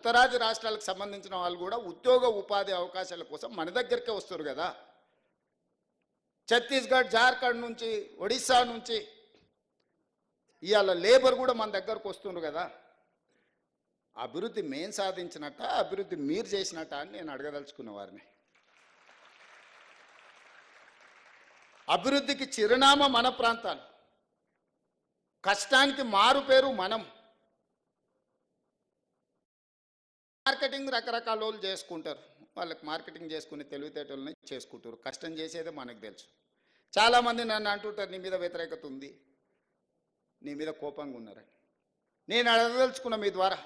ఉత్తరాది రాష్ట్రాలకు సంబంధించిన వాళ్ళు కూడా ఉద్యోగ ఉపాధి అవకాశాల కోసం మన దగ్గరికే వస్తారు కదా. ఛత్తీస్గఢ్, జార్ఖండ్ నుంచి, ఒడిశా నుంచి ఇవాళ లేబర్ కూడా మన దగ్గరకు వస్తున్నారు కదా. అభివృద్ధి మేం సాధించినట్ట, అభివృద్ధి మీరు చేసినట్ట అని నేను అడగదలుచుకున్న వారిని. అభివృద్ధికి చిరునామా మన ప్రాంతాలు, కష్టానికి మారు పేరు మనం. మార్కెటింగ్ రకరకాల వాళ్ళు చేసుకుంటారు, వాళ్ళకి మార్కెటింగ్ చేసుకుని తెలివితేటలని చేసుకుంటారు. కష్టం చేసేదే మనకు తెలుసు. చాలామంది నన్ను అంటుంటారు, నీ మీద వ్యతిరేకత ఉంది, నీ మీద కోపంగా ఉన్నారని. నేను అడగదలుచుకున్న మీ ద్వారా,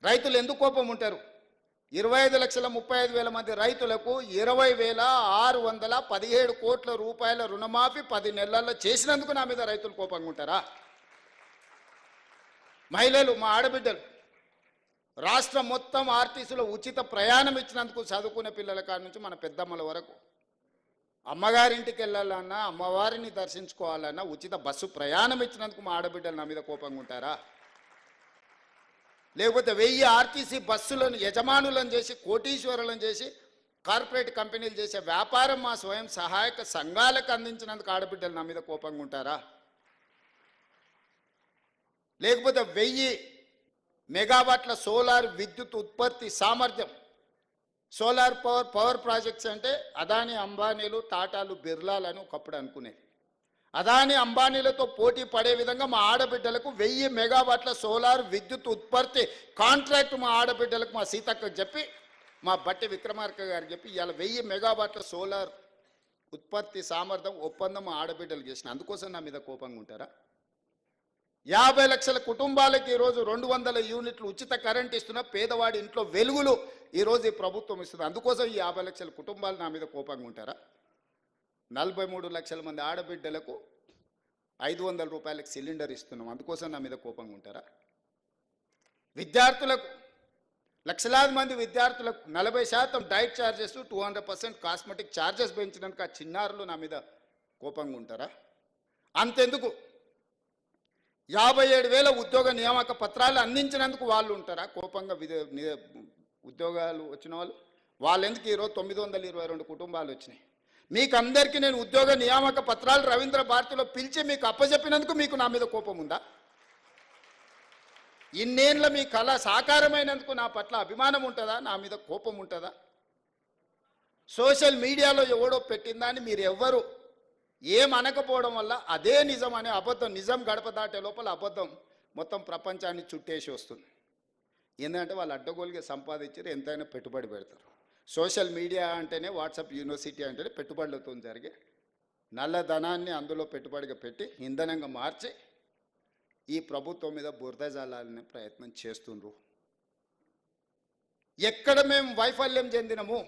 రైతులు ఎందుకు కోపం ఉంటారు? 25,35,000 మంది రైతులకు 20,617 కోట్ల రూపాయల రుణమాఫీ 10 నెలల్లో చేసినందుకు నా మీద రైతులు కోపంగా ఉంటారా? మహిళలు, మా ఆడబిడ్డలు రాష్ట్రం మొత్తం ఆర్టీసీలో ఉచిత ప్రయాణం ఇచ్చినందుకు, చదువుకునే పిల్లల కాడ నుంచి మన పెద్దమ్మల వరకు అమ్మగారింటికి వెళ్ళాలన్నా, అమ్మవారిని దర్శించుకోవాలన్నా ఉచిత బస్సు ప్రయాణం ఇచ్చినందుకు మా ఆడబిడ్డలు నా మీద కోపంగా ఉంటారా? లేకపోతే 1000 ఆర్టీసీ బస్సులను యజమానులను చేసి, కోటీశ్వరులను చేసి, కార్పొరేట్ కంపెనీలు చేసే వ్యాపారం మా స్వయం సహాయక సంఘాలకు అందించినందుకు ఆడబిడ్డలు నా మీద కోపంగా ఉంటారా? లేకపోతే 1000 మెగావాట్ల సోలార్ విద్యుత్ ఉత్పత్తి సామర్థ్యం, సోలార్ పవర్ ప్రాజెక్ట్స్ అంటే అదాని, అంబానీలు, టాటాలు, బిర్లాలను ఒకప్పుడు అనుకునేది. అదాని, అంబానీలతో పోటీ పడే విధంగా మా ఆడబిడ్డలకు 1000 మెగావాట్ల సోలార్ విద్యుత్ ఉత్పత్తి కాంట్రాక్ట్ మా ఆడబిడ్డలకు, మా సీతక్కకు చెప్పి, మా బట్టి విక్రమార్క గారికి చెప్పి ఇవాళ 1000 మెగావాట్ల సోలార్ ఉత్పత్తి సామర్థ్యం ఒప్పందం మా ఆడబిడ్డలు చేసిన. అందుకోసం నా మీద కోపంగా ఉంటారా? 50 లక్షల కుటుంబాలకి ఈరోజు 200 యూనిట్లు ఉచిత కరెంట్ ఇస్తున్న, పేదవాడి ఇంట్లో వెలుగులు ఈరోజు ఈ ప్రభుత్వం ఇస్తుంది. అందుకోసం ఈ 50 లక్షల కుటుంబాలు నా మీద కోపంగా ఉంటారా? 43 లక్షల మంది ఆడబిడ్డలకు 500 రూపాయలకు సిలిండర్ ఇస్తున్నాం, అందుకోసం నా మీద కోపంగా ఉంటారా? విద్యార్థులకు, లక్షలాది మంది విద్యార్థులకు 40% డైట్ ఛార్జెస్, 200% కాస్మెటిక్ ఛార్జెస్ పెంచినందుకు ఆ చిన్నారులు నా మీద కోపంగా ఉంటారా? అంతెందుకు 57,000 ఉద్యోగ నియామక పత్రాలు అందించినందుకు వాళ్ళు ఉంటారా కోపంగా? ఉద్యోగాలు వచ్చిన వాళ్ళు ఎందుకు ఈరోజు 922 కుటుంబాలు వచ్చినాయి? మీకు అందరికీ నేను ఉద్యోగ నియామక పత్రాలు రవీంద్ర భారతిలో పిలిచి మీకు అప్పచెప్పినందుకు మీకు నా మీద కోపం ఉందా? ఇన్నేళ్ళ మీ కళ సాకారమైనందుకు నా పట్ల అభిమానం ఉంటుందా? నా మీద కోపం ఉంటుందా? సోషల్ మీడియాలో ఎవడో పెట్టిందాన్ని మీరు ఎవ్వరు ఏమనకపోవడం వల్ల అదే నిజం అనే అబద్ధం, నిజం గడప దాటే లోపల అబద్ధం మొత్తం ప్రపంచాన్ని చుట్టేసి వస్తుంది. ఏంటంటే వాళ్ళు అడ్డగోలుగా సంపాదించారు, ఎంతైనా పెట్టుబడి పెడతారు. సోషల్ మీడియా అంటేనే, వాట్సాప్ యూనివర్సిటీ అంటేనే పెట్టుబడులతో జరిగే నల్లధనాన్ని అందులో పెట్టుబడిగా పెట్టి ఇంధనంగా మార్చి ఈ ప్రభుత్వం మీద బురద జల్లాలనే ప్రయత్నం చేస్తుండ్రు. ఎక్కడ మేము వైఫల్యం చెందినము?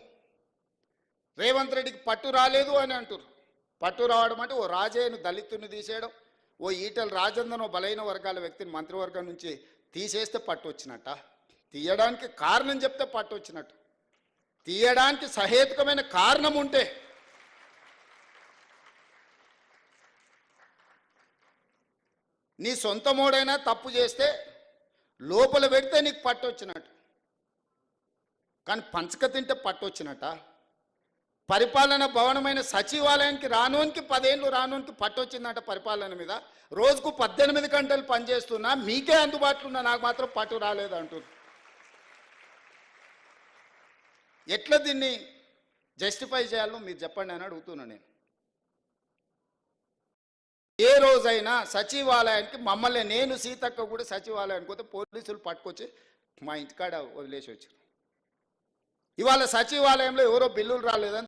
రేవంత్ రెడ్డికి పట్టు రాలేదు అని అంటారు. పట్టు రావడం అంటే ఓ రాజయ్యను దళితుని తీసేయడం, ఓ ఈటల రాజేందర్ బలైన వర్గాల వ్యక్తిని మంత్రివర్గం నుంచి తీసేస్తే పట్టు వచ్చినట్ట? తీయడానికి కారణం చెప్తే పట్టు వచ్చినట్టు. తీయడానికి సహేతుకమైన కారణం ఉంటే నీ సొంత మోడైనా తప్పు చేస్తే లోపల పెడితే నీకు పట్టు వచ్చినట్టు, కానీ పంచక తింటే పట్టు వచ్చినట్ట? పరిపాలన భవనమైన సచివాలయానికి రానోనికి 10 ఏళ్ళు రానోనికి పట్టు వచ్చిందంట పరిపాలన మీద. రోజుకు 18 గంటలు పనిచేస్తున్నా, మీకే అందుబాటులో ఉన్నా, నాకు మాత్రం పట్టు రాలేదు అంటుంది. ఎట్లా దీన్ని జస్టిఫై చేయాలో మీరు చెప్పండి అని అడుగుతున్నా నేను. ఏ రోజైనా సచివాలయానికి మమ్మల్ని, నేను సీతక్క కూడా సచివాలయానికి పోతే పోలీసులు పట్టుకొచ్చి మా ఇంటికాడ వదిలేసి వచ్చారు. ఇవాళ సచివాలయంలో ఎవరో బిల్లులు రాలేదని